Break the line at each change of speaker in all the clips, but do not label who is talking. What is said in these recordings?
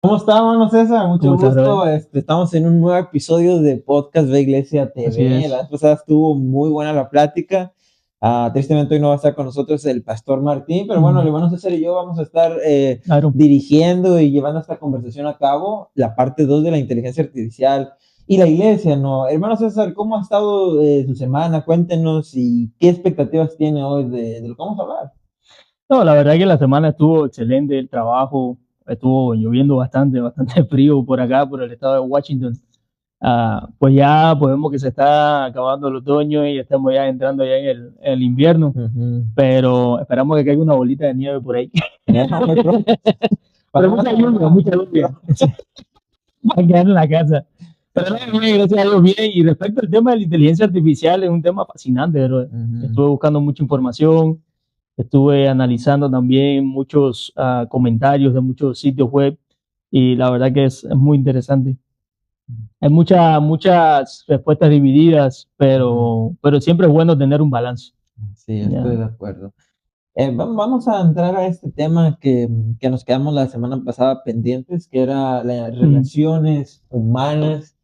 ¿Cómo está, hermano César? Mucho
¿Cómo estás,
gusto.
Robert?
Estamos en un nuevo episodio de Podcast de Iglesia
Así
TV. La
es.
vez pasada estuvo muy buena la plática. Tristemente hoy no va a estar con nosotros el pastor Martín, pero bueno, el
Mm,
hermano César y yo vamos a estar
claro.
dirigiendo y llevando esta conversación a cabo, la parte 2 de la inteligencia artificial y la iglesia, ¿no? Hermano César, ¿cómo ha estado su semana? Cuéntenos y qué expectativas tiene hoy de lo que vamos a hablar.
No, la verdad que la semana estuvo excelente, el trabajo, estuvo lloviendo bastante, bastante frío por acá, por el estado de Washington. Pues ya podemos que se está acabando el otoño y estamos ya entrando ya en el invierno,
Ujú.
pero esperamos que caiga una bolita de nieve por ahí.
Muy pronto.
Pero
Pasamos
mucha
a
lluvia,
verla.
mucha lluvia. Para quedar en la casa. Pero no, bien, gracias a Dios, bien. Y respecto al tema de la inteligencia artificial, es un tema fascinante, bro.
Ujú.
Estuve buscando mucha información. Estuve analizando también muchos comentarios de muchos sitios web y la verdad que es muy interesante. Hay muchas respuestas divididas,
Ujú.
pero siempre es bueno tener un balance.
Sí,
¿Ya?
estoy de acuerdo. Vamos a entrar a este tema que nos quedamos la semana pasada pendientes, que era las
Mm,
relaciones humanas.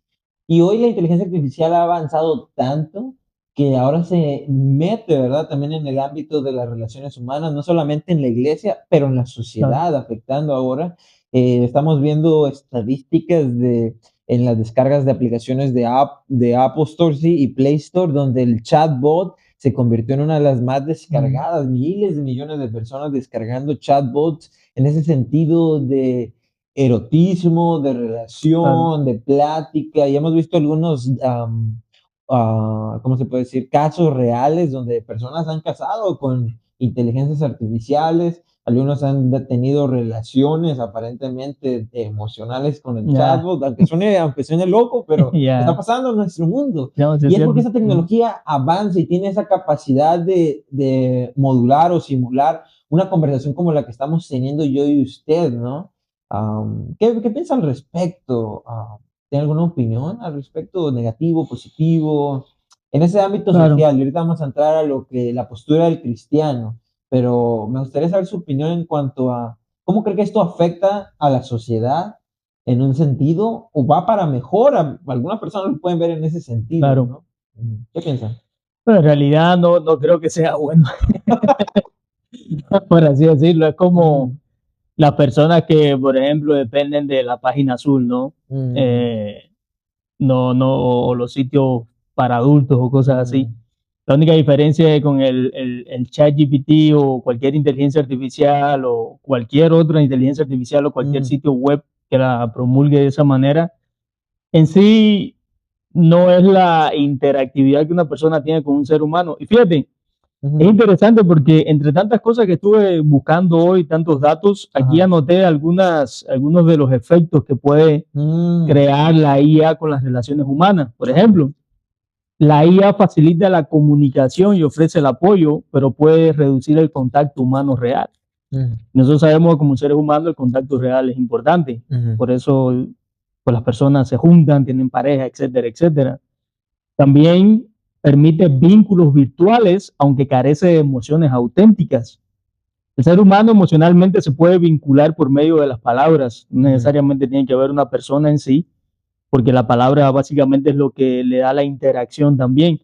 Y hoy la inteligencia artificial ha avanzado tanto que ahora se mete, ¿verdad? También en el ámbito de las relaciones humanas, no solamente en la iglesia, pero en la
claro.
sociedad, afectando ahora. Estamos viendo estadísticas en las descargas de aplicaciones de Apple Store, sí, y Play Store, donde el chatbot se convirtió en una de las más
Mm,
descargadas, miles de millones de personas descargando chatbots en ese sentido de erotismo, de
claro.
relación, de plática, y hemos visto algunos, ¿cómo se puede decir? Casos reales donde personas han casado con inteligencias artificiales, algunos han tenido relaciones aparentemente emocionales con el
Ya,
chatbot, aunque suene loco, pero está
ya.
pasando en nuestro mundo.
No, sí es
Y es porque
cierto.
esa
Mm,
tecnología avanza y tiene esa capacidad de modular o simular una conversación como la que estamos teniendo yo y usted, ¿no? ¿Qué piensa al respecto? ¿Tiene alguna opinión al respecto, negativo, positivo? En ese ámbito
claro.
social, y ahorita vamos a entrar a lo que la postura del cristiano, pero me gustaría saber su opinión en cuanto a cómo cree que esto afecta a la sociedad en un sentido, o va para mejor, algunas personas lo pueden ver en ese sentido,
Claro.
¿no? ¿Qué piensan?
Pero en realidad no creo que sea bueno, por así decirlo. Es como
Ujú,
las personas que, por ejemplo, dependen de la página azul, ¿no?
mm,
Eh, o los sitios para adultos o cosas así.
mm,
La única diferencia con el chat GPT o cualquier inteligencia artificial o cualquier otra inteligencia artificial o cualquier
mm,
sitio web que la promulgue de esa manera, en sí no es la interactividad que una persona tiene con un ser humano. Y fíjate, es
ujú,
interesante porque entre tantas cosas que estuve buscando hoy, tantos datos, aquí
ajá,
anoté algunos de los efectos que puede
mm,
crear la IA con las relaciones humanas. Por
okey,
ejemplo, la IA facilita la comunicación y ofrece el apoyo, pero puede reducir el contacto humano real.
mm,
Nosotros sabemos que como seres humanos el contacto real es importante.
ujú,
Por eso pues, las personas se juntan, tienen pareja, etcétera, etcétera. También permite vínculos virtuales, aunque carece de emociones auténticas. El ser humano emocionalmente se puede vincular por medio de las palabras, no
ujú,
necesariamente tiene que haber una persona en sí, porque la palabra básicamente es lo que le da la interacción también.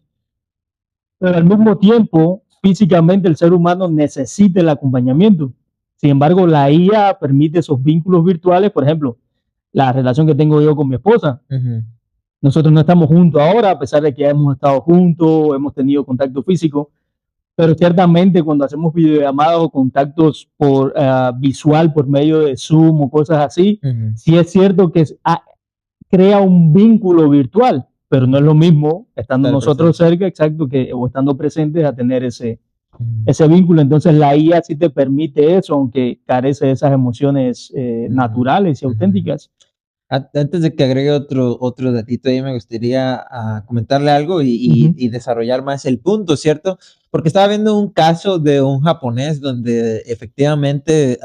Pero al mismo tiempo, físicamente el ser humano necesita el acompañamiento. Sin embargo, la IA permite esos vínculos virtuales, por ejemplo, la relación que tengo yo con mi esposa.
ujú,
Nosotros no estamos juntos ahora, a pesar de que hemos estado juntos, hemos tenido contacto físico, pero ciertamente cuando hacemos videollamadas o contactos visual por medio de Zoom o cosas así,
ujú,
sí es cierto que crea un vínculo virtual, pero no es lo mismo estando
estar
nosotros
presente.
cerca, exacto, o estando presentes a tener
Ujú,
ese vínculo. Entonces la IA sí te permite eso, aunque carece de esas emociones
ujú,
naturales y
ujú.
auténticas.
Antes de que agregue otro datito ahí, me gustaría comentarle algo
Ujú.
y desarrollar más el punto, ¿cierto? Porque estaba viendo un caso de un japonés donde efectivamente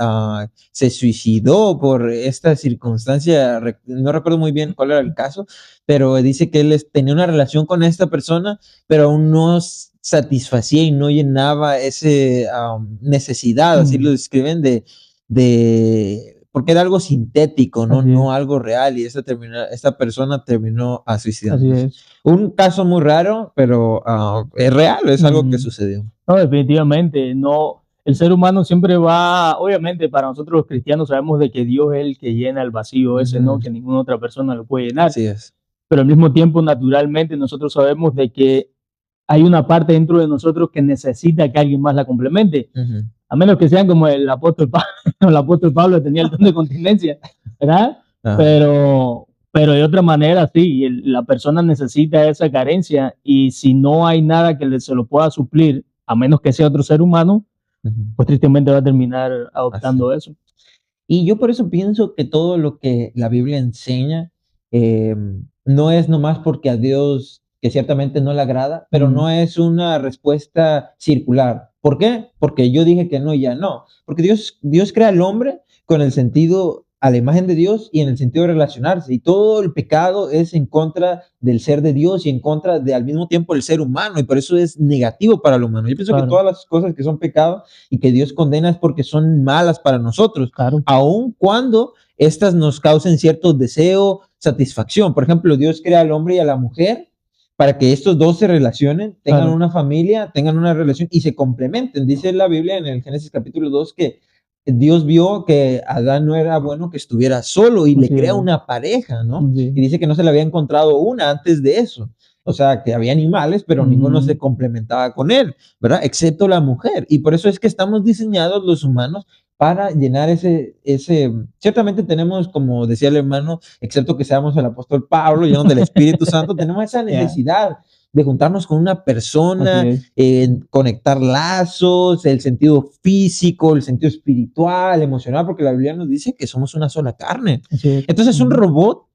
se suicidó por esta circunstancia, no recuerdo muy bien cuál era el caso, pero dice que tenía una relación con esta persona, pero aún no satisfacía y no llenaba esa necesidad, así lo
Mm,
describen, de porque era algo sintético, ¿no?
Así es.
No algo real, y esta persona terminó
Así
suicidándose.
es.
Un caso muy raro, pero es real, es algo que
Mm.
sucedió.
No, definitivamente, no. El ser humano siempre va, obviamente para nosotros los cristianos sabemos de que Dios es el que llena el vacío ese, ¿no?
Ujú.
Que ninguna otra persona lo puede llenar.
Así es.
Pero al mismo tiempo, naturalmente, nosotros sabemos de que hay una parte dentro de nosotros que necesita que alguien más la complemente.
Ujú.
A menos que sean como el apóstol Pablo, el apóstol Pablo tenía el don de continencia, ¿verdad?
Ajá.
Pero de otra manera, sí, la persona necesita esa carencia y si no hay nada que se lo pueda suplir, a menos que sea otro ser humano,
Ujú.
pues tristemente va a terminar adoptando eso.
Y yo por eso pienso que todo lo que la Biblia enseña no es nomás porque a Dios, que ciertamente no le agrada, pero no es una respuesta circular. ¿Por qué? Porque yo dije que no y ya no. Porque Dios crea al hombre con el sentido a la imagen de Dios y en el sentido de relacionarse. Y todo el pecado es en contra del ser de Dios y en contra de al mismo tiempo el ser humano. Y por eso es negativo para el humano. Yo pienso que
Claro.
todas las cosas que son pecado y que Dios condena es porque son malas para nosotros.
Claro.
Aun cuando estas nos causen cierto deseo, satisfacción. Por ejemplo, Dios crea al hombre y a la mujer para que estos dos se relacionen, tengan
Claro.
una familia, tengan una relación y se complementen. Dice la Biblia en el Génesis capítulo 2 que Dios vio que Adán no era bueno que estuviera solo y le
Así
crea
es.
una pareja, ¿no?
Sí.
Y dice que no se le había encontrado una antes de eso. O sea, que había animales, pero ninguno se complementaba con él, ¿verdad? Excepto la mujer. Y por eso es que estamos diseñados los humanos para llenar ciertamente tenemos, como decía el hermano, excepto que seamos el apóstol Pablo, llenos del Espíritu Santo, tenemos esa necesidad de juntarnos con una persona, conectar lazos, el sentido físico, el sentido espiritual, emocional, porque la Biblia nos dice que somos una sola carne. Entonces, un robot,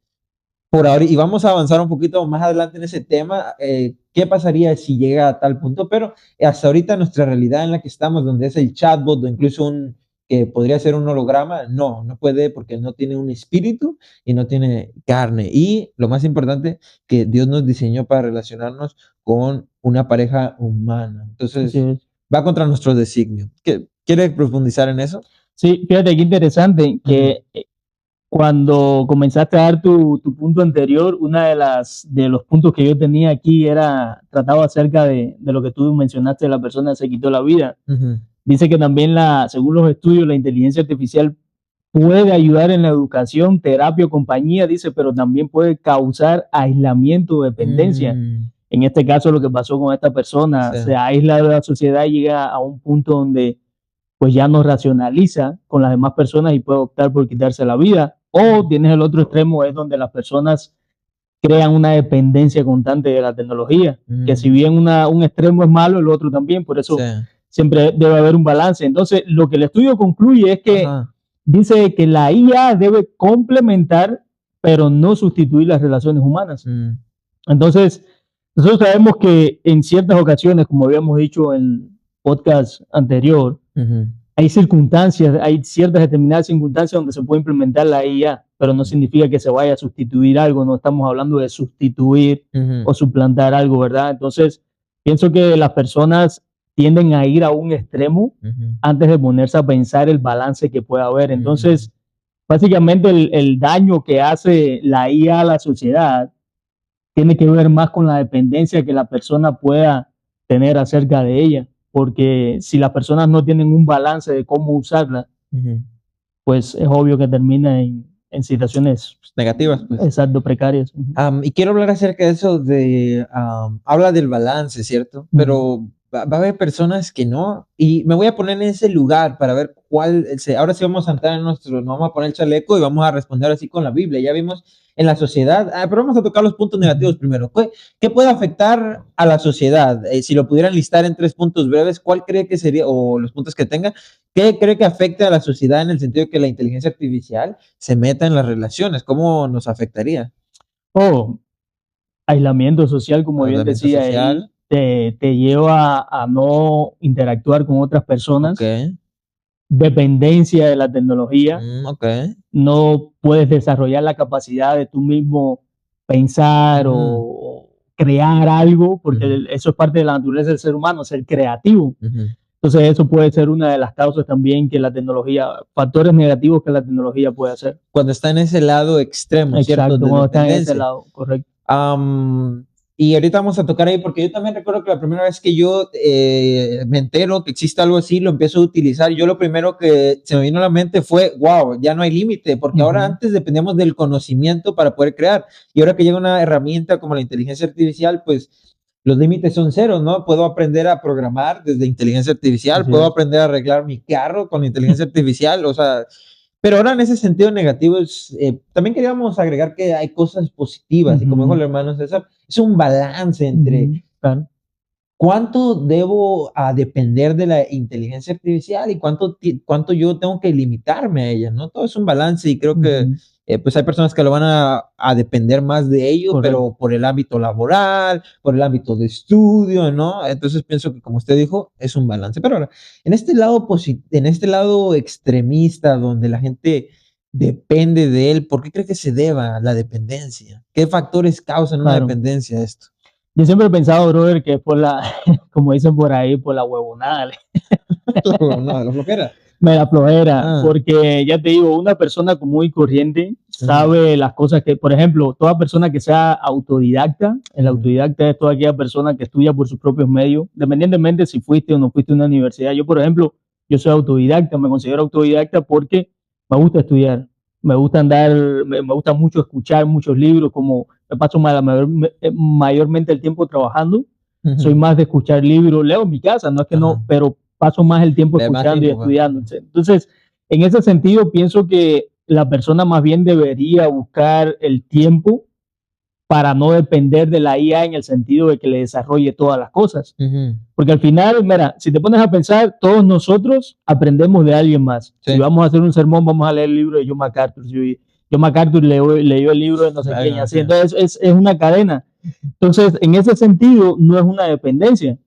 por ahora, y vamos a avanzar un poquito más adelante en ese tema, qué pasaría si llega a tal punto, pero hasta ahorita nuestra realidad en la que estamos, donde es el chatbot o incluso que podría ser un holograma, no puede porque no tiene un espíritu y no tiene carne. Y lo más importante, que Dios nos diseñó para relacionarnos con una pareja humana. Entonces, va contra nuestro designio. ¿Quieres profundizar en eso?
Sí, fíjate qué interesante que cuando comenzaste a dar tu punto anterior, una de los puntos que yo tenía aquí trataba acerca de lo que tú mencionaste, de la persona que se quitó la vida. Dice que también según los estudios, la inteligencia artificial puede ayudar en la educación, terapia o compañía, dice, pero también puede causar aislamiento o dependencia. En este caso, lo que pasó con esta persona, se aísla de la sociedad y llega a un punto donde pues ya no racionaliza con las demás personas y puede optar por quitarse la vida. O tienes el otro extremo, es donde las personas crean una dependencia constante de la tecnología, que si bien un extremo es malo, el otro también, por eso siempre debe haber un balance. Entonces, lo que el estudio concluye es que dice que la IA debe complementar, pero no sustituir las relaciones humanas. Entonces, nosotros sabemos que en ciertas ocasiones, como habíamos dicho en el podcast anterior, hay circunstancias, hay ciertas determinadas circunstancias donde se puede implementar la IA, pero no significa que se vaya a sustituir algo, no estamos hablando de sustituir o suplantar algo, ¿verdad? Entonces, pienso que las personas tienden a ir a un extremo antes de ponerse a pensar el balance que pueda haber. Entonces, básicamente el daño que hace la IA a la sociedad tiene que ver más con la dependencia que la persona pueda tener acerca de ella. Porque si las personas no tienen un balance de cómo usarla, pues es obvio que termina en situaciones
negativas. Pues.
Exacto, precarias.
Y quiero hablar acerca de eso, habla del balance, ¿cierto? Pero va a haber personas que no, y me voy a poner en ese lugar para ver ahora sí vamos a entrar nos vamos a poner el chaleco y vamos a responder así con la Biblia. Ya vimos en la sociedad, pero vamos a tocar los puntos negativos primero. ¿Qué puede afectar a la sociedad? Si lo pudieran listar en 3 puntos breves, ¿cuál cree que sería, o los puntos que tenga, qué cree que afecta a la sociedad en el sentido de que la inteligencia artificial se meta en las relaciones? ¿Cómo nos afectaría?
Aislamiento social, como bien decía él, te lleva a no interactuar con otras personas. Dependencia de la tecnología. No puedes desarrollar la capacidad de tú mismo pensar o crear algo, porque eso es parte de la naturaleza del ser humano, ser creativo. Entonces eso puede ser una de las causas también que la tecnología, factores negativos que la tecnología puede hacer.
Cuando está en ese lado extremo, ¿cierto?
Exacto,
De
cuando está en ese
dependencia.
lado, correcto.
Y ahorita vamos a tocar ahí, porque yo también recuerdo que la primera vez que yo me entero que existe algo así, lo empiezo a utilizar. Yo lo primero que se me vino a la mente fue, wow, ya no hay límite, porque ahora antes dependíamos del conocimiento para poder crear. Y ahora que llega una herramienta como la inteligencia artificial, pues los límites son cero, ¿no? Puedo aprender a programar desde inteligencia artificial,
Así
puedo
es.
aprender a arreglar mi carro con inteligencia artificial, o sea, pero ahora en ese sentido negativo también queríamos agregar que hay cosas positivas y como dijo el hermano César, es un balance entre
Claro.
cuánto debo depender de la inteligencia artificial y cuánto yo tengo que limitarme a ella, ¿no? Todo es un balance y creo que pues hay personas que lo van a depender más de ello,
Correcto.
pero por el ámbito laboral, por el ámbito de estudio, ¿no? Entonces pienso que como usted dijo, es un balance. Pero ahora, en este lado extremista donde la gente depende de él, ¿por qué cree que se deba la dependencia? ¿Qué factores causan una
Claro.
dependencia de esto?
Yo siempre he pensado, brother, que es por la, como dicen por ahí, por la huevonada,
No, la flojera.
me la flojera, porque ya te digo, una persona común y corriente sabe las cosas que, por ejemplo, toda persona que sea autodidacta, el autodidacta es toda aquella persona que estudia por sus propios medios, independientemente si fuiste o no fuiste a una universidad. Yo, por ejemplo, yo soy autodidacta, me considero autodidacta porque me gusta estudiar, me gusta andar, me gusta mucho escuchar muchos libros, como me paso mayormente el tiempo trabajando, soy más de escuchar libros, leo en mi casa, no es que no, pero paso más el tiempo escuchando y estudiando. Entonces, en ese sentido, pienso que la persona más bien debería buscar el tiempo para no depender de la IA en el sentido de que le desarrolle todas las cosas. Porque al final, mira, si te pones a pensar, todos nosotros aprendemos de alguien más. Si vamos a hacer un sermón, vamos a leer el libro de John MacArthur. John MacArthur leyó el libro de no sé quién, así. Entonces, es una cadena. Entonces, en ese sentido, no es una dependencia.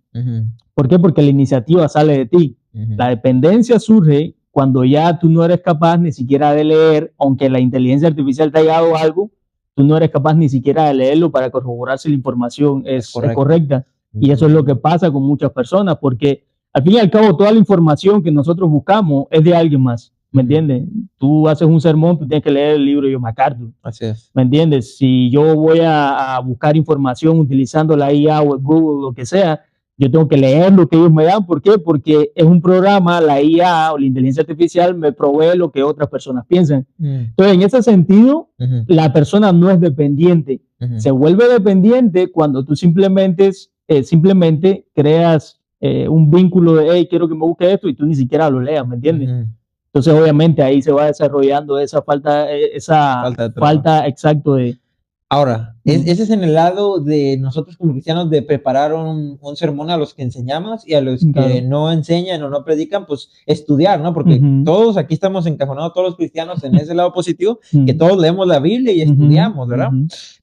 ¿Por qué? Porque la iniciativa sale de ti. La dependencia surge cuando ya tú no eres capaz ni siquiera de leer, aunque la inteligencia artificial te haya dado algo, tú no eres capaz ni siquiera de leerlo para corroborar si la información es correcta. Y eso es lo que pasa con muchas personas, porque al fin y al cabo toda la información que nosotros buscamos es de alguien más. ¿Me entiendes? Tú haces un sermón, tú tienes que leer el libro de John MacArthur.
Así es.
¿Me entiendes? Si yo voy a buscar información utilizando la IA o el Google, lo que sea, yo tengo que leer lo que ellos me dan. ¿Por qué? Porque es un programa, la IA o la inteligencia artificial me provee lo que otras personas piensan. Entonces, en ese sentido, la persona no es dependiente. Se vuelve dependiente cuando tú simplemente creas un vínculo de, hey, quiero que me busque esto, y tú ni siquiera lo leas, ¿me entiendes? Entonces, obviamente, ahí se va desarrollando esa falta exacto de...
Ahora, ese es en el lado de nosotros como cristianos de preparar un sermón a los que enseñamos y a los que no enseñan o no predican, pues estudiar, ¿no? Porque todos aquí estamos encajonados, todos los cristianos en ese lado positivo, que todos leemos la Biblia y estudiamos, ¿verdad?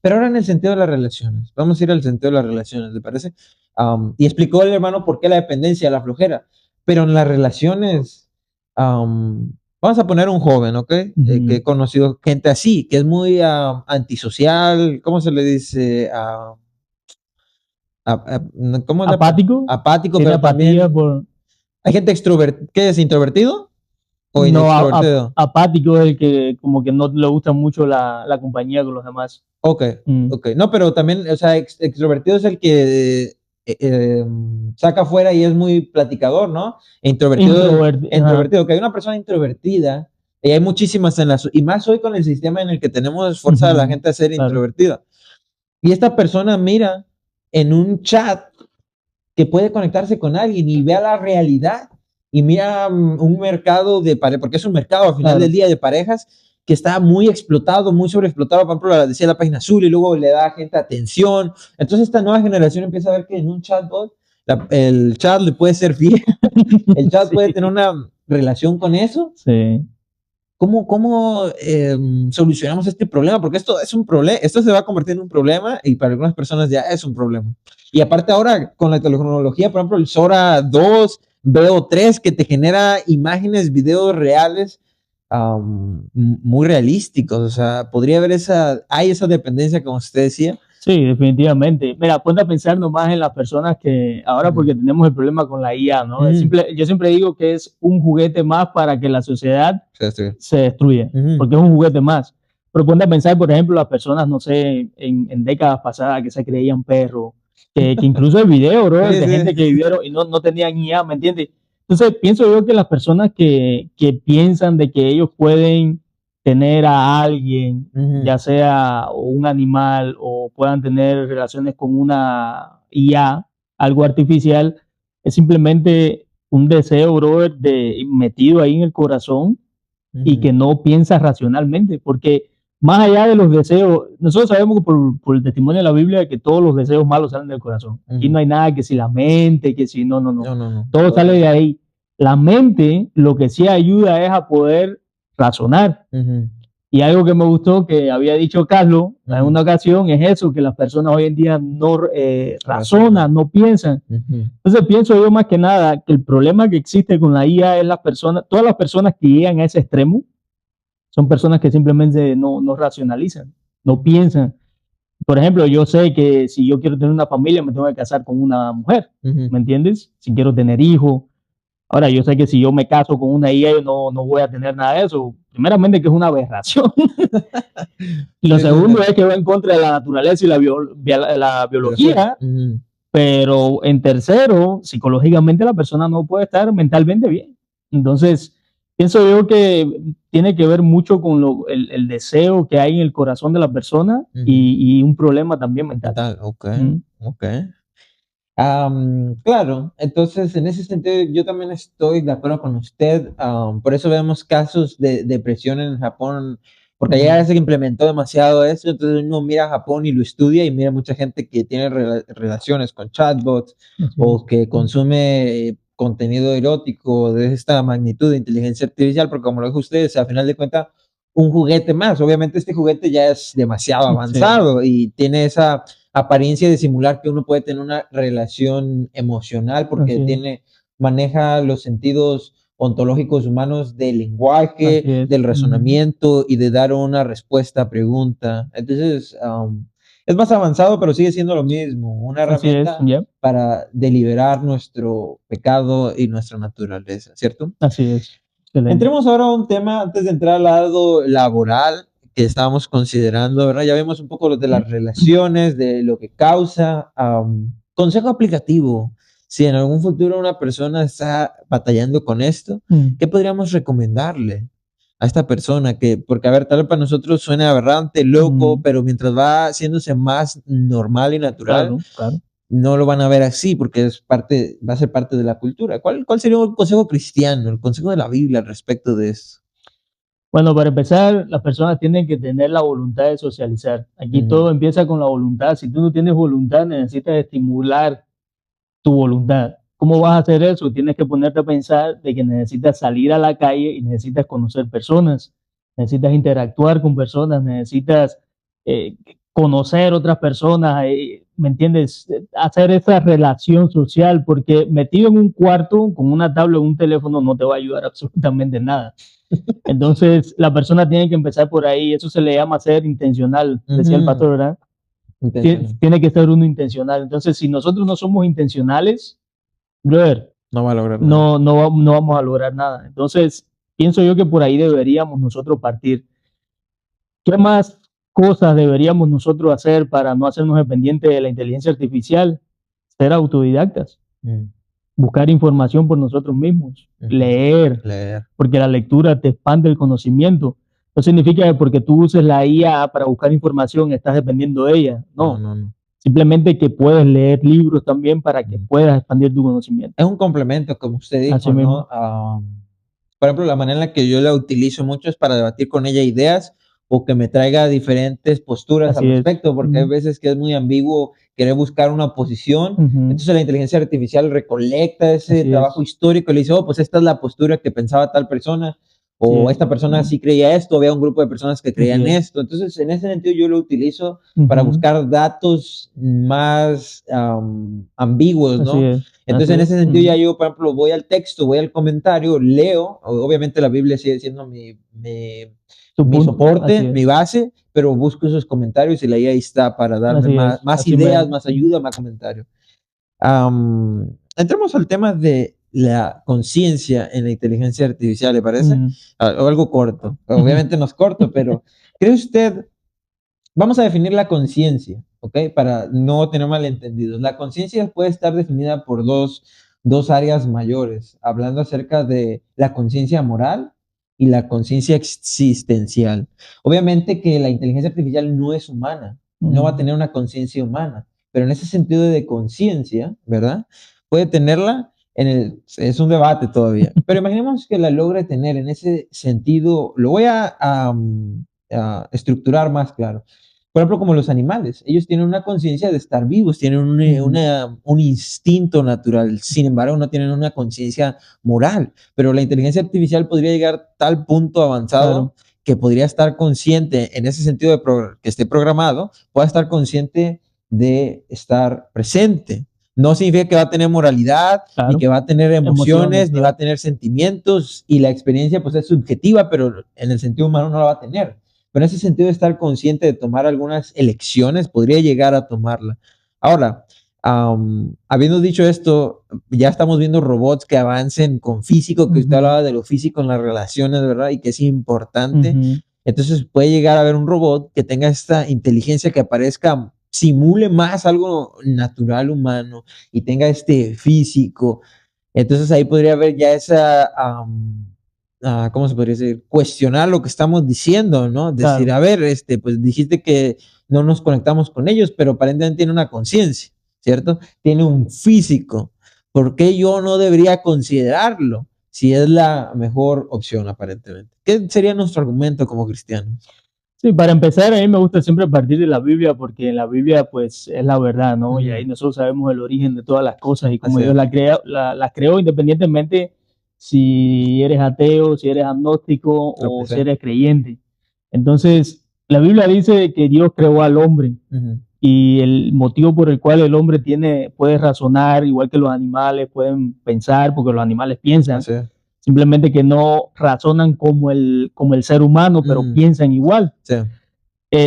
Pero ahora en el sentido de las relaciones, vamos a ir al sentido de las relaciones, ¿le parece? Y explicó el hermano por qué la dependencia, la flojera, pero en las relaciones... vamos a poner un joven, ¿ok? Que he conocido gente así, que es muy antisocial, ¿cómo se le dice? ¿Cómo es
¿Apático?
Apático, pero también... ¿Hay gente extrovertida? ¿Qué es, introvertido? ¿O extrovertido?
Apático es el que como que no le gusta mucho la compañía con los demás.
Ok. No, pero también, o sea, extrovertido es el que... saca afuera y es muy platicador, ¿no? Introvertido, que hay una persona introvertida y hay muchísimas y más hoy con el sistema en el que tenemos fuerza a la gente a ser introvertida. Y esta persona mira en un chat que puede conectarse con alguien y vea la realidad y mira un mercado de parejas, porque es un mercado al final del día de parejas que está muy explotado, muy sobreexplotado. Por ejemplo, decía la página azul y luego le da a gente atención. Entonces esta nueva generación empieza a ver que en un chatbot el chat le puede ser fiel, el chat puede tener una relación con eso. ¿Cómo solucionamos este problema? Porque esto es un problema, esto se va a convertir en un problema y para algunas personas ya es un problema. Y aparte ahora con la tecnología, por ejemplo, el Sora 2, Veo 3, que te genera imágenes, videos reales, muy realísticos. O sea, podría haber esa dependencia, como usted decía.
Sí, definitivamente. Mira, ponte a pensar nomás en las personas que ahora, porque tenemos el problema con la IA, ¿no? Yo siempre digo que es un juguete más para que la sociedad se destruya, porque es un juguete más. Pero ponte a pensar, por ejemplo, las personas, no sé, en décadas pasadas que se creían perros, que incluso hay videos, bro, de gente que vivieron y no tenían IA, ¿me entiendes? Entonces, pienso yo que las personas que piensan de que ellos pueden tener a alguien, ya sea un animal o puedan tener relaciones con una IA, algo artificial, es simplemente un deseo, brother, metido ahí en el corazón y que no piensa racionalmente, porque más allá de los deseos, nosotros sabemos que por el testimonio de la Biblia que todos los deseos malos salen del corazón. Aquí no hay nada que si la mente, que si no. Todo sale de ahí. La mente lo que sí ayuda es a poder razonar. Y algo que me gustó que había dicho Carlos en una ocasión es eso, que las personas hoy en día no razonan, no piensan. Entonces pienso yo más que nada que el problema que existe con la IA es todas las personas que llegan a ese extremo son personas que simplemente no racionalizan, no piensan. Por ejemplo, yo sé que si yo quiero tener una familia me tengo que casar con una mujer, ¿me entiendes? Si quiero tener hijos. Ahora, yo sé que si yo me caso con una IA, yo no voy a tener nada de eso. Primeramente, que es una aberración. Y lo segundo es que va en contra de la naturaleza y la biología. Pero en tercero, psicológicamente la persona no puede estar mentalmente bien. Entonces, pienso yo que tiene que ver mucho con el deseo que hay en el corazón de la persona y un problema también mental.
Ok. Claro, entonces en ese sentido yo también estoy de acuerdo con usted. Por eso vemos casos de depresión en Japón, porque allá se implementó demasiado eso. Entonces uno mira a Japón y lo estudia y mira mucha gente que tiene relaciones con chatbots o que consume contenido erótico de esta magnitud de inteligencia artificial, porque como lo dijo usted, a final de cuentas un juguete más. Obviamente este juguete ya es demasiado avanzado y tiene esa apariencia de simular que uno puede tener una relación emocional porque maneja los sentidos ontológicos humanos del lenguaje, del razonamiento y de dar una respuesta a pregunta. Entonces, es más avanzado, pero sigue siendo lo mismo, una herramienta para deliberar nuestro pecado y nuestra naturaleza, ¿cierto?
Así es.
Excelente. Entremos ahora a un tema antes de entrar al lado laboral que estábamos considerando, ¿verdad? Ya vimos un poco lo de las relaciones, de lo que causa. Consejo aplicativo. Si en algún futuro una persona está batallando con esto, ¿qué podríamos recomendarle a esta persona? Porque, a ver, tal vez para nosotros suena aberrante, loco, pero mientras va haciéndose más normal y natural, no lo van a ver así porque va a ser parte de la cultura. ¿Cuál sería un consejo cristiano, el consejo de la Biblia al respecto de eso?
Bueno, para empezar, las personas tienen que tener la voluntad de socializar. Aquí todo empieza con la voluntad. Si tú no tienes voluntad, necesitas estimular tu voluntad. ¿Cómo vas a hacer eso? Tienes que ponerte a pensar de que necesitas salir a la calle y necesitas conocer personas, necesitas interactuar con personas, necesitas conocer otras personas, ¿me entiendes? Hacer esa relación social, porque metido en un cuarto con una tablet o un teléfono no te va a ayudar absolutamente nada. Entonces, la persona tiene que empezar por ahí. Eso se le llama ser intencional, decía el pastor, ¿verdad? Tiene que ser uno intencional. Entonces, si nosotros no somos intencionales, brother,
no va a lograr nada.
No vamos a lograr nada. Entonces, pienso yo que por ahí deberíamos nosotros partir. ¿Qué más cosas deberíamos nosotros hacer para no hacernos dependientes de la inteligencia artificial? Ser autodidactas. Buscar información por nosotros mismos, leer, porque la lectura te expande el conocimiento. No significa que porque tú uses la IA para buscar información estás dependiendo de ella. No. Simplemente que puedes leer libros también para que puedas expandir tu conocimiento.
Es un complemento, como usted dijo, ¿no? Por ejemplo, la manera en la que yo la utilizo mucho es para debatir con ella ideas o que me traiga diferentes posturas al respecto, porque hay veces que es muy ambiguo querer buscar una posición. Entonces la inteligencia artificial recolecta ese trabajo histórico y le dice, oh, pues esta es la postura que pensaba tal persona. o
Sí.
esta persona sí creía esto, había un grupo de personas que creían
Así es.
esto. Entonces, en ese sentido, yo lo utilizo para
Ujú.
buscar datos más ambiguos,
Así
¿no?
es.
Entonces,
Así
en
es.
ese sentido, ya yo, por ejemplo, voy al texto, voy al comentario, leo, obviamente la Biblia sigue siendo
Tu
mi
punto. Así
soporte,
es.
mi base, pero busco esos comentarios y ahí está para darme
Así es.
más
Así
ideas,
mismo.
más ayuda, más comentarios. Entremos al tema de la conciencia en la inteligencia artificial, ¿le parece?
Ujú.
O algo corto.
Ujú.
Obviamente no es corto, pero ¿cree usted? Vamos a definir la conciencia, ¿ok? Para no tener malentendidos. La conciencia puede estar definida por dos áreas mayores, hablando acerca de la conciencia moral y la conciencia existencial. Obviamente que la inteligencia artificial no es humana, no va a
Ujú.
tener una conciencia humana, pero en ese sentido de conciencia, ¿verdad? Puede tenerla es un debate todavía, pero imaginemos que la logre tener en ese sentido, lo voy a estructurar más claro. Por ejemplo, como los animales, ellos tienen una conciencia de estar vivos, tienen
Ujú.
un instinto natural, sin embargo, no tienen una conciencia moral, pero la inteligencia artificial podría llegar a tal punto
Claro.
avanzado que podría estar consciente, en ese sentido de que esté programado, pueda estar consciente de estar presente. No significa que va a tener moralidad, ni
Claro.
que va a tener
Emociones,
emociones, ni va
claro.
a tener sentimientos, y la experiencia pues es subjetiva, pero en el sentido humano no la va a tener. Pero en ese sentido de estar consciente de tomar algunas elecciones, podría llegar a tomarla. Ahora, habiendo dicho esto, ya estamos viendo robots que avancen con físico, que usted
Ujú.
hablaba de lo físico en las relaciones, ¿verdad? Y que es importante.
Ujú.
Entonces puede llegar a haber un robot que tenga esta inteligencia que aparezca, simule más algo natural humano y tenga este físico. Entonces ahí podría haber ya esa, ¿cómo se podría decir? Cuestionar lo que estamos diciendo, ¿no? Decir,
Claro.
a ver, pues dijiste que no nos conectamos con ellos, pero aparentemente tiene una conciencia, ¿cierto? Tiene un físico. ¿Por qué yo no debería considerarlo si es la mejor opción aparentemente? ¿Qué sería nuestro argumento como cristianos?
Sí, para empezar, a mí me gusta siempre partir de la Biblia porque en la Biblia pues es la verdad, ¿no? Y ahí
Ujú,
nosotros sabemos el origen de todas las cosas y cómo
así
Dios
es.
las creó independientemente si eres ateo, si eres agnóstico
Lo que
o si
sea.
eres creyente. Entonces, la Biblia dice que Dios creó al hombre
Ujú,
y el motivo por el cual el hombre puede razonar, igual que los animales pueden pensar, porque los animales piensan,
así es.
simplemente que no razonan como el ser humano, pero
Mm,
piensan igual.
sí,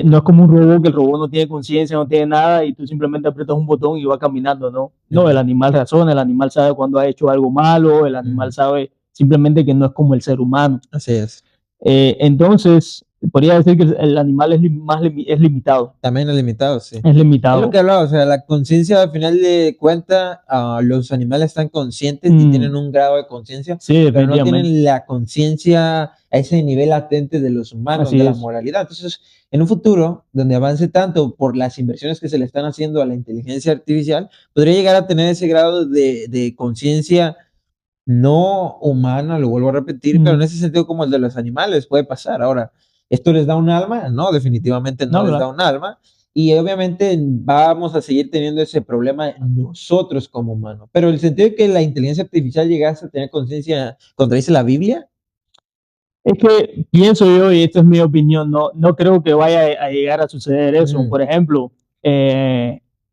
No es como un robot, que el robot no tiene conciencia, no tiene nada y tú simplemente aprietas un botón y va caminando, ¿no? No, el
ujú,
animal razona, el animal sabe cuando ha hecho algo malo, el animal
ujú,
sabe simplemente que no es como el ser humano.
así es.
Entonces, podría decir que el animal es limitado,
También es limitado, sí.
es
Es lo que
limitado.
hablaba, o sea, la conciencia al final de cuentas, los animales están conscientes y
Mm,
tienen un grado de conciencia,
sí,
pero no
definitivamente,
tienen la conciencia a ese nivel latente de los humanos,
así
de la
es.
moralidad. Entonces, en un futuro donde avance tanto por las inversiones que se le están haciendo a la inteligencia artificial, podría llegar a tener ese grado de conciencia no humana, lo vuelvo a repetir, pero en
Mm,
ese sentido como el de los animales puede pasar. Ahora, ¿esto les da un alma? No, definitivamente no
no,
les da
¿verdad?
un alma. Y obviamente vamos a seguir teniendo ese problema nosotros como humanos. Pero el sentido de que la inteligencia artificial llegase a tener conciencia, contradice la Biblia.
Es que pienso yo, y esta es mi opinión, no creo que vaya a llegar a suceder eso.
Ujú,
Por ejemplo,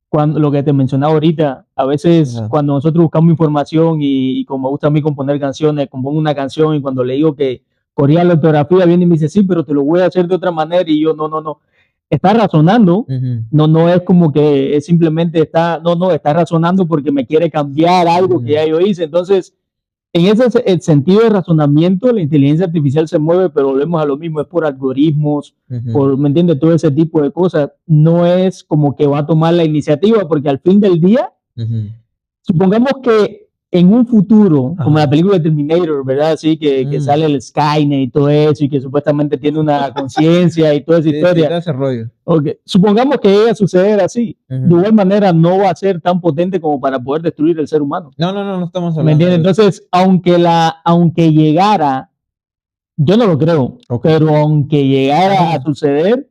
cuando lo que te mencionaba ahorita, a veces
ajá,
cuando nosotros buscamos información y como me gusta a mí componer canciones, compongo una canción y cuando le digo que corría la ortografía, viene y me dice, sí, pero te lo voy a hacer de otra manera y yo, no. Está razonando,
ujú,
no es como que es simplemente está razonando porque me quiere cambiar algo que
ujú,
ya yo hice. Entonces, en ese el sentido de razonamiento, la inteligencia artificial se mueve, pero volvemos a lo mismo, es por algoritmos,
ujú,
¿me entiendes? Todo ese tipo de cosas. No es como que va a tomar la iniciativa, porque al fin del día,
ujú,
supongamos que en un futuro, como la
ajá,
película de Terminator, ¿verdad? Así que
mm,
sale el Skynet y todo eso, y que supuestamente tiene una conciencia y toda esa
sí, sí,
historia.
todo ese rollo.
Okay. Supongamos que llegue a suceder así. De
Ujú.
igual manera, no va a ser tan potente como para poder destruir el ser humano.
No estamos
¿Me
hablando
entiendes?
de eso.
Entonces, aunque llegara, yo no lo creo,
Ok.
pero aunque llegara a
Ajá,
suceder,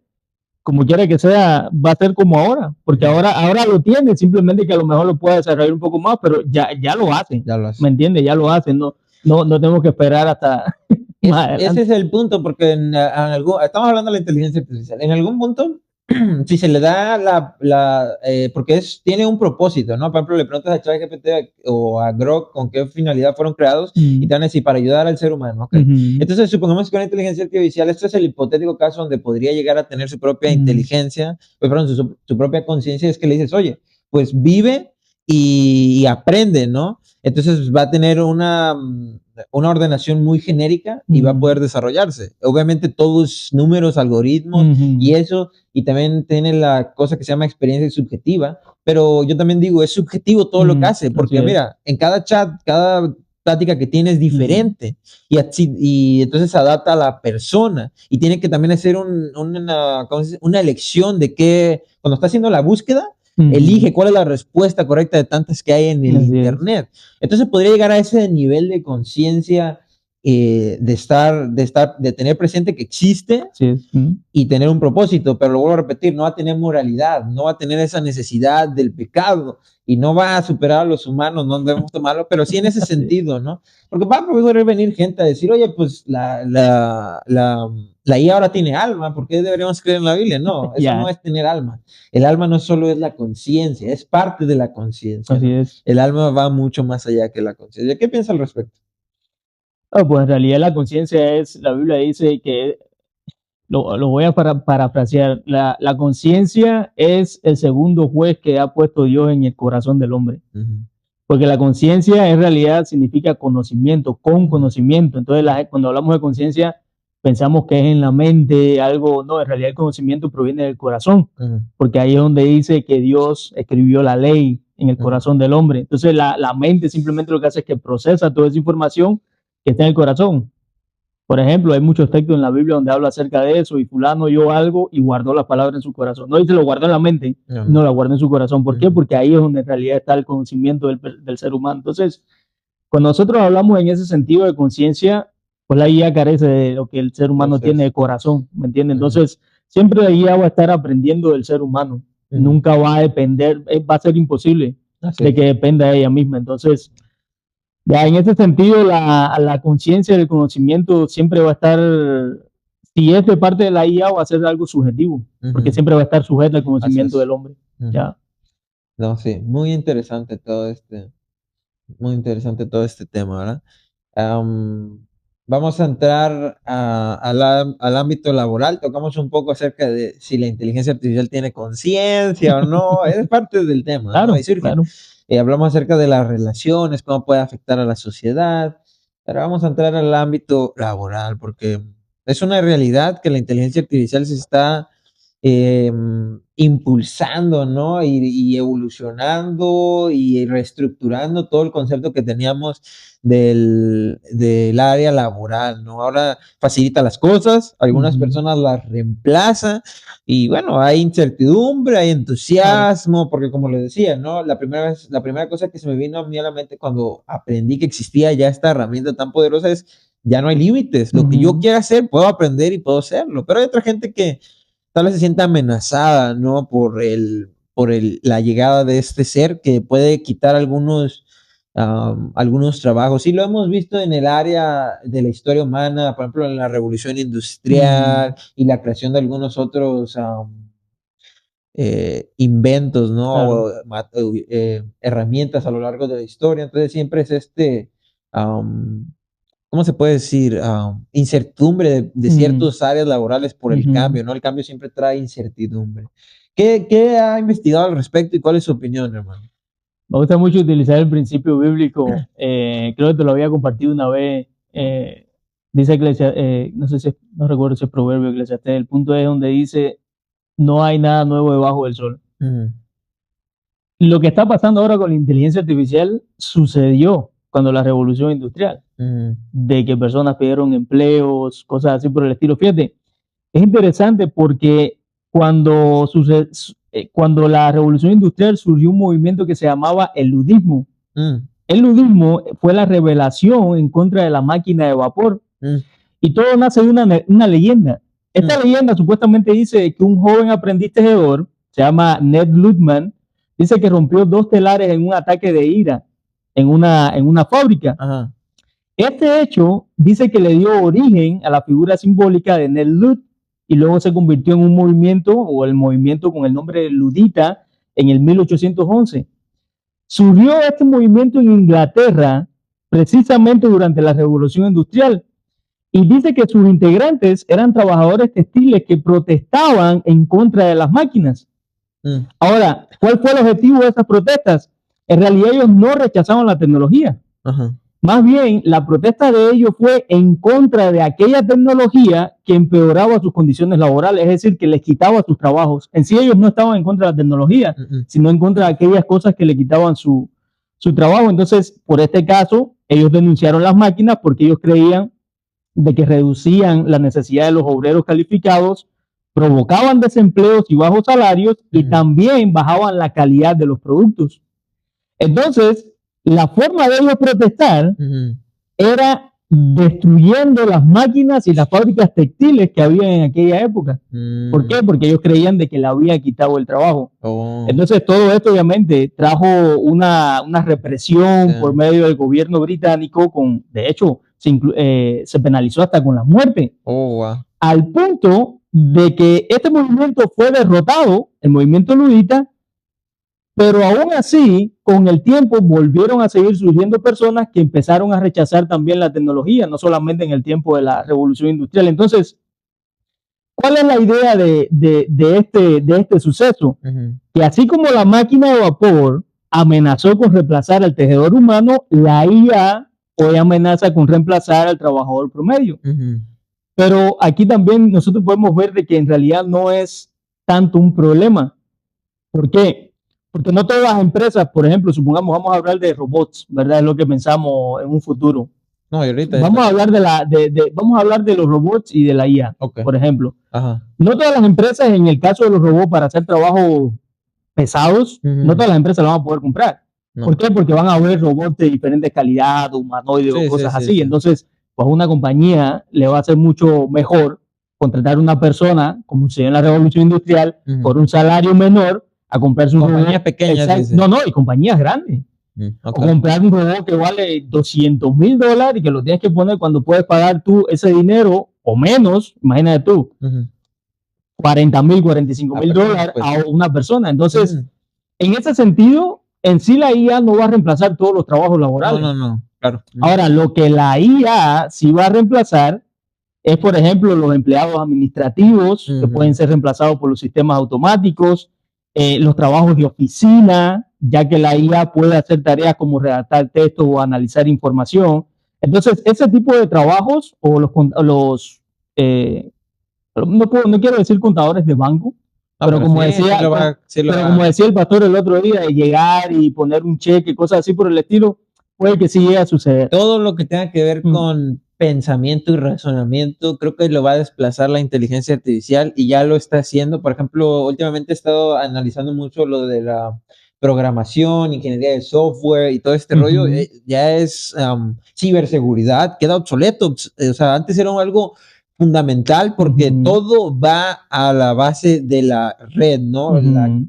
como quiera que sea, va a ser como ahora, porque
ujú,
ahora lo tiene, simplemente que a lo mejor lo puede desarrollar un poco más, pero ya lo hacen,
ya lo
¿me
hace.
entiendes? Ya lo hacen, no tenemos que esperar hasta,
Ese es el punto, porque estamos hablando de la inteligencia artificial. En algún punto, si se le da porque tiene un propósito, ¿no? Por ejemplo, le preguntas a ChatGPT o a Grok con qué finalidad fueron creados y te van a decir para ayudar al ser humano, ¿ok? Entonces, supongamos que una inteligencia artificial, esto es el hipotético caso donde podría llegar a tener su propia inteligencia, perdón, su propia conciencia, es que le dices, oye, pues vive y aprende, ¿no? Entonces va a tener una ordenación muy genérica y va a poder desarrollarse. Obviamente todos números, algoritmos y eso, y también tiene la cosa que se llama experiencia subjetiva, pero yo también digo, es subjetivo todo lo que hace, porque mira, en cada chat, cada plática que tiene es diferente y entonces se adapta a la persona y tiene que también hacer una elección de qué, cuando está haciendo la búsqueda, elige cuál es la respuesta correcta de tantas que hay en el internet. Entonces podría llegar a ese nivel de conciencia de tener presente que existe y tener un propósito, pero lo vuelvo a repetir, no va a tener moralidad, no va a tener esa necesidad del pecado y no va a superar a los humanos, no debemos tomarlo, pero sí en ese sentido, ¿no? Porque va a poder venir gente a decir, oye, pues la IA ahora tiene alma, ¿por qué deberíamos creer en la Biblia? No, eso no es tener alma. El alma no solo es la conciencia, es parte de la conciencia.
Así es.
El alma va mucho más allá que la conciencia. ¿Qué piensa al respecto?
Pues en realidad la conciencia la Biblia dice que, lo voy a parafrasear, la conciencia es el segundo juez que ha puesto Dios en el corazón del hombre. Porque la conciencia en realidad significa conocimiento, con conocimiento. Entonces cuando hablamos de conciencia pensamos que es en la mente algo, no, en realidad el conocimiento proviene del corazón, porque ahí es donde dice que Dios escribió la ley en el corazón del hombre. Entonces la mente simplemente lo que hace es que procesa toda esa información que está en el corazón. Por ejemplo, hay muchos textos en la Biblia donde habla acerca de eso, y fulano oyó algo y guardó la palabra en su corazón. No dice lo guardó en la mente, no la guardó en su corazón. ¿Por qué? Porque ahí es donde en realidad está el conocimiento del ser humano. Entonces, cuando nosotros hablamos en ese sentido de conciencia, pues la guía carece de lo que el ser humano tiene de corazón, ¿me entiendes? Entonces, siempre la guía va a estar aprendiendo del ser humano. Nunca va a depender, va a ser imposible de que dependa de ella misma. Entonces, ya en ese sentido, la conciencia del conocimiento siempre va a estar, si es de parte de la IA, va a ser algo subjetivo, porque siempre va a estar sujeto al conocimiento del hombre. ¿Ya?
No, sí, muy interesante todo este tema, ¿verdad? Vamos a entrar al ámbito laboral. Tocamos un poco acerca de si la inteligencia artificial tiene conciencia o no. Es parte del tema,
claro,
¿no?
claro.
Hablamos acerca de las relaciones, cómo puede afectar a la sociedad. Pero vamos a entrar al ámbito laboral, porque es una realidad que la inteligencia artificial se está impulsando, ¿no? Y evolucionando y reestructurando todo el concepto que teníamos del área laboral, ¿no? Ahora facilita las cosas, algunas personas las reemplazan y bueno, hay incertidumbre, hay entusiasmo, porque como les decía, ¿no? La primera cosa que se me vino a mí a la mente cuando aprendí que existía ya esta herramienta tan poderosa es, ya no hay límites, lo que yo quiera hacer, puedo aprender y puedo hacerlo, pero hay otra gente que tal vez se sienta amenazada, ¿no? Por la llegada de este ser que puede quitar algunos trabajos. Y lo hemos visto en el área de la historia humana, por ejemplo, en la revolución industrial y la creación de algunos otros inventos, ¿no?
Claro.
Herramientas a lo largo de la historia. Entonces siempre es ¿cómo se puede decir? Incertidumbre de ciertas áreas laborales por el cambio, ¿no? El cambio siempre trae incertidumbre. ¿Qué ha investigado al respecto y cuál es su opinión, hermano?
Me gusta mucho utilizar el principio bíblico. Creo que te lo había compartido una vez. Dice no recuerdo si es proverbio Eclesiastés. El punto es donde dice, no hay nada nuevo debajo del sol. Lo que está pasando ahora con la inteligencia artificial sucedió cuando la revolución industrial, de que personas pidieron empleos, cosas así por el estilo. Fíjate, es interesante porque cuando la revolución industrial surgió un movimiento que se llamaba el ludismo. El ludismo fue la rebelión en contra de la máquina de vapor. Y todo nace de una leyenda. Esta leyenda supuestamente dice que un joven aprendiz tejedor, se llama Ned Ludman, dice que rompió 2 telares en un ataque de ira en una fábrica. Este hecho dice que le dio origen a la figura simbólica de Ned Ludd y luego se convirtió en un movimiento o el movimiento con el nombre de ludita en el 1811. Surgió este movimiento en Inglaterra precisamente durante la Revolución Industrial y dice que sus integrantes eran trabajadores textiles que protestaban en contra de las máquinas. Ahora, ¿cuál fue el objetivo de esas protestas? En realidad ellos no rechazaban la tecnología. Más bien, la protesta de ellos fue en contra de aquella tecnología que empeoraba sus condiciones laborales, es decir, que les quitaba sus trabajos. En sí ellos no estaban en contra de la tecnología, sino en contra de aquellas cosas que le quitaban su trabajo. Entonces, por este caso, ellos denunciaron las máquinas porque ellos creían de que reducían la necesidad de los obreros calificados, provocaban desempleos y bajos salarios y también bajaban la calidad de los productos. Entonces, la forma de ellos protestar era destruyendo las máquinas y las fábricas textiles que había en aquella época. ¿Por qué? Porque ellos creían de que le había quitado el trabajo. Entonces, todo esto obviamente trajo una represión por medio del gobierno británico, de hecho, se penalizó hasta con la muerte. Al punto de que este movimiento fue derrotado, el movimiento ludita, pero aún así, con el tiempo volvieron a seguir surgiendo personas que empezaron a rechazar también la tecnología, no solamente en el tiempo de la Revolución Industrial. Entonces, ¿cuál es la idea de este suceso? Que así como la máquina de vapor amenazó con reemplazar al tejedor humano, la IA hoy amenaza con reemplazar al trabajador promedio. Pero aquí también nosotros podemos ver de que en realidad no es tanto un problema. ¿Por qué? Porque no todas las empresas, por ejemplo, supongamos, vamos a hablar de robots, ¿verdad? Es lo que pensamos en un futuro.
No, y ahorita
vamos a hablar vamos a hablar de los robots y de la IA, por ejemplo. No todas las empresas, en el caso de los robots, para hacer trabajos pesados, no todas las empresas lo van a poder comprar. ¿Por qué? Porque van a haber robots de diferentes calidades, humanoides o cosas así. Entonces, pues una compañía le va a hacer mucho mejor contratar a una persona, como se dio en la Revolución Industrial, por un salario menor, a comprarse un
compañías pequeñas.
No, y compañías grandes. O comprar un robot que vale $200,000 y que lo tienes que poner cuando puedes pagar tú ese dinero o menos, imagínate tú, $40,000, $45,000
pues,
a una persona. Entonces, en ese sentido, en sí la IA no va a reemplazar todos los trabajos laborales.
No, claro.
Ahora, lo que la IA sí va a reemplazar es, por ejemplo, los empleados administrativos que pueden ser reemplazados por los sistemas automáticos, los trabajos de oficina, ya que la IA puede hacer tareas como redactar textos o analizar información. Entonces, ese tipo de trabajos o no quiero decir contadores de banco, pero como decía el pastor el otro día, de llegar y poner un cheque, cosas así por el estilo, puede que sí llegue a suceder.
Todo lo que tenga que ver con pensamiento y razonamiento, creo que lo va a desplazar la inteligencia artificial y ya lo está haciendo. Por ejemplo, últimamente he estado analizando mucho lo de la programación, ingeniería de software y todo este rollo. Ya es ciberseguridad, queda obsoleto. O sea, antes era algo fundamental porque todo va a la base de la red, ¿no?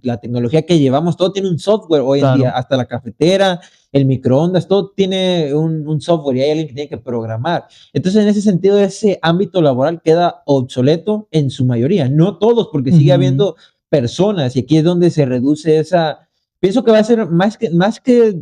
La tecnología que llevamos, todo tiene un software hoy en día, hasta la cafetera, el microondas, todo tiene un software y hay alguien que tiene que programar. Entonces, en ese sentido, ese ámbito laboral queda obsoleto en su mayoría, no todos, porque sigue habiendo personas y aquí es donde se reduce esa... Pienso que va a ser más que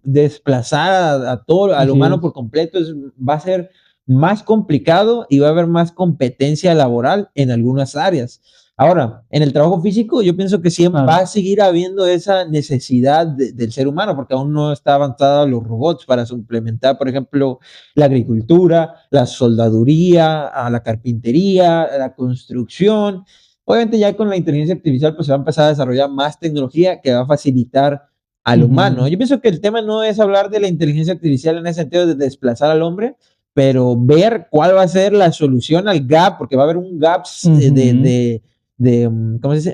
desplazar a todo, al humano por completo, va a ser más complicado y va a haber más competencia laboral en algunas áreas. Ahora, en el trabajo físico, yo pienso que siempre va a seguir habiendo esa necesidad del ser humano, porque aún no está avanzada los robots para suplementar, por ejemplo, la agricultura, la soldaduría, la carpintería, la construcción. Obviamente ya con la inteligencia artificial pues se va a empezar a desarrollar más tecnología que va a facilitar al humano. Yo pienso que el tema no es hablar de la inteligencia artificial en ese sentido de desplazar al hombre, pero ver cuál va a ser la solución al gap, porque va a haber un gap ¿cómo se dice?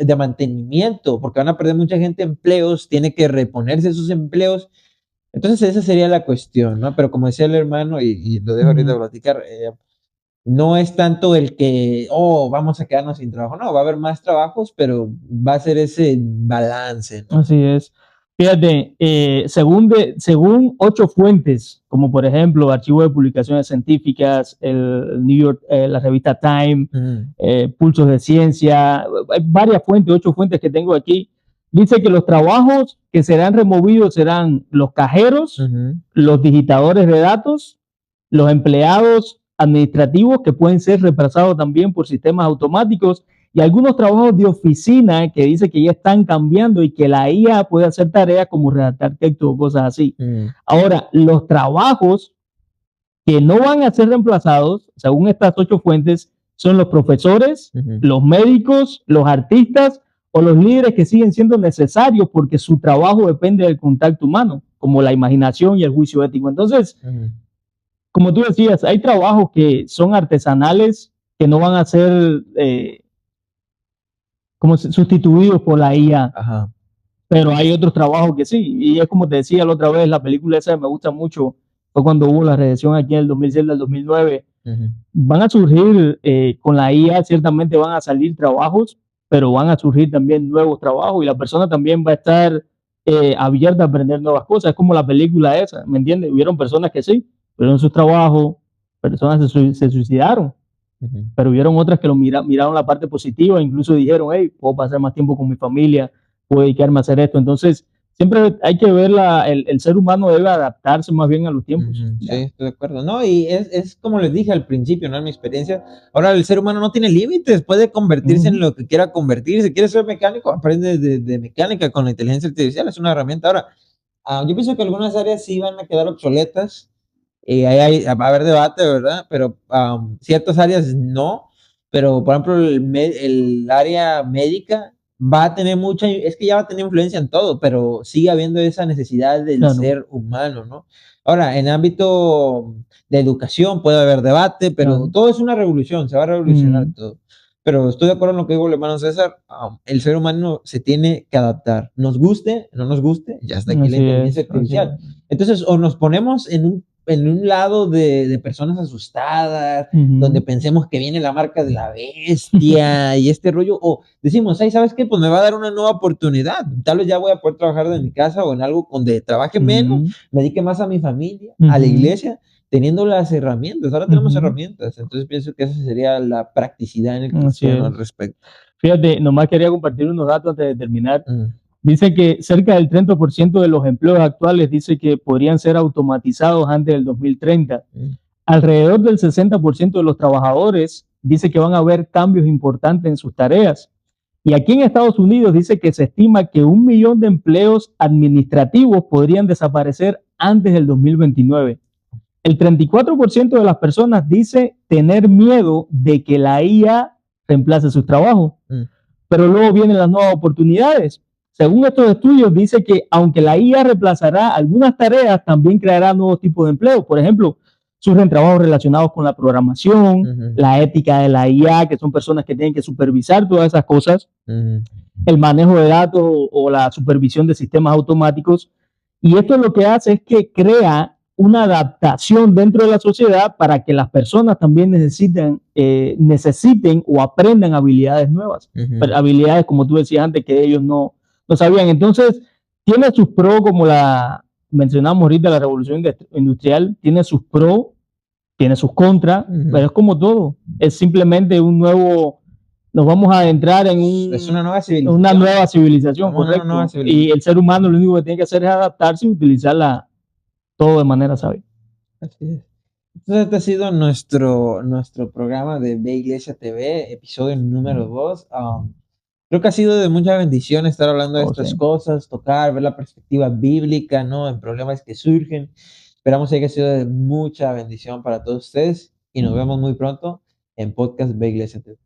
De mantenimiento, porque van a perder mucha gente empleos, tiene que reponerse esos empleos. Entonces esa sería la cuestión, ¿no? Pero como decía el hermano, y lo dejo ahorita de platicar, no es tanto el que, vamos a quedarnos sin trabajo, no, va a haber más trabajos, pero va a ser ese balance, ¿no?
Así es. Fíjate, según 8 fuentes, como por ejemplo Archivo de Publicaciones Científicas, el New York, la revista Time, Pulsos de Ciencia, hay varias fuentes, 8 fuentes que tengo aquí, dice que los trabajos que serán removidos serán los cajeros, los digitadores de datos, los empleados administrativos que pueden ser reemplazados también por sistemas automáticos, y algunos trabajos de oficina que dice que ya están cambiando y que la IA puede hacer tareas como redactar texto o cosas así. Ahora, los trabajos que no van a ser reemplazados, según estas 8 fuentes, son los profesores, los médicos, los artistas o los líderes que siguen siendo necesarios porque su trabajo depende del contacto humano, como la imaginación y el juicio ético. Entonces, como tú decías, hay trabajos que son artesanales que no van a ser como sustituidos por la IA.
Ajá.
Pero hay otros trabajos que sí. Y es como te decía la otra vez, la película esa me gusta mucho. Fue cuando hubo la recesión aquí en el 2006, del 2009. Van a surgir, con la IA ciertamente van a salir trabajos, pero van a surgir también nuevos trabajos y la persona también va a estar abierta a aprender nuevas cosas. Es como la película esa, ¿me entiendes? Hubieron personas que sí, pero en sus trabajos, personas se suicidaron. Pero hubieron otras que lo miraron la parte positiva, incluso dijeron, hey, puedo pasar más tiempo con mi familia, puedo dedicarme a hacer esto. Entonces, siempre hay que ver el ser humano debe adaptarse más bien a los tiempos.
Sí, estoy de acuerdo. No, y es como les dije al principio, ¿no? En mi experiencia, ahora el ser humano no tiene límites, puede convertirse en lo que quiera convertirse. Si quiere ser mecánico, aprende de mecánica con la inteligencia artificial, es una herramienta. Ahora, yo pienso que algunas áreas sí van a quedar obsoletas. Ahí va a haber debate, ¿verdad? Pero ciertas áreas no. Pero, por ejemplo, el área médica va a tener mucha, es que ya va a tener influencia en todo, pero sigue habiendo esa necesidad del ser humano, ¿no? Ahora, en ámbito de educación puede haber debate, pero todo es una revolución, se va a revolucionar todo. Pero estoy de acuerdo en lo que dijo el hermano César, el ser humano se tiene que adaptar, nos guste, no nos guste, ya está aquí la inteligencia artificial. Entonces, o nos ponemos en un lado de personas asustadas, donde pensemos que viene la marca de la bestia y este rollo, o decimos, ay, ¿sabes qué? Pues me va a dar una nueva oportunidad, tal vez ya voy a poder trabajar de mi casa o en algo donde trabaje menos, me dedique más a mi familia, a la iglesia, teniendo las herramientas. Ahora tenemos herramientas, entonces pienso que esa sería la practicidad en el cristiano al respecto.
Fíjate, nomás quería compartir unos datos antes de terminar. Dice que cerca del 30% de los empleos actuales dice que podrían ser automatizados antes del 2030. Alrededor del 60% de los trabajadores dice que van a haber cambios importantes en sus tareas. Y aquí en Estados Unidos dice que se estima que 1 millón de empleos administrativos podrían desaparecer antes del 2029. El 34% de las personas dice tener miedo de que la IA reemplace sus trabajos. Pero luego vienen las nuevas oportunidades. Según estos estudios, dice que aunque la IA reemplazará algunas tareas, también creará nuevos tipos de empleo. Por ejemplo, surgen trabajos relacionados con la programación, la ética de la IA, que son personas que tienen que supervisar todas esas cosas, el manejo de datos o la supervisión de sistemas automáticos. Y esto lo que hace es que crea una adaptación dentro de la sociedad para que las personas también necesiten o aprendan habilidades nuevas, habilidades, como tú decías antes, que ellos no sabían. Entonces, tiene sus pros, como mencionamos ahorita, la revolución industrial, tiene sus pros, tiene sus contras, pero es como todo. Es simplemente nos vamos a adentrar en
una nueva
civilización, correcto. Y el ser humano lo único que tiene que hacer es adaptarse y utilizarla todo de manera sabia.
Así es. Entonces, este ha sido nuestro programa de Ve Iglesia TV, episodio número 2. Creo que ha sido de mucha bendición estar hablando de estas cosas, tocar, ver la perspectiva bíblica, ¿no? En problemas que surgen. Esperamos que haya sido de mucha bendición para todos ustedes y nos vemos muy pronto en Podcast Ve Iglesia TV.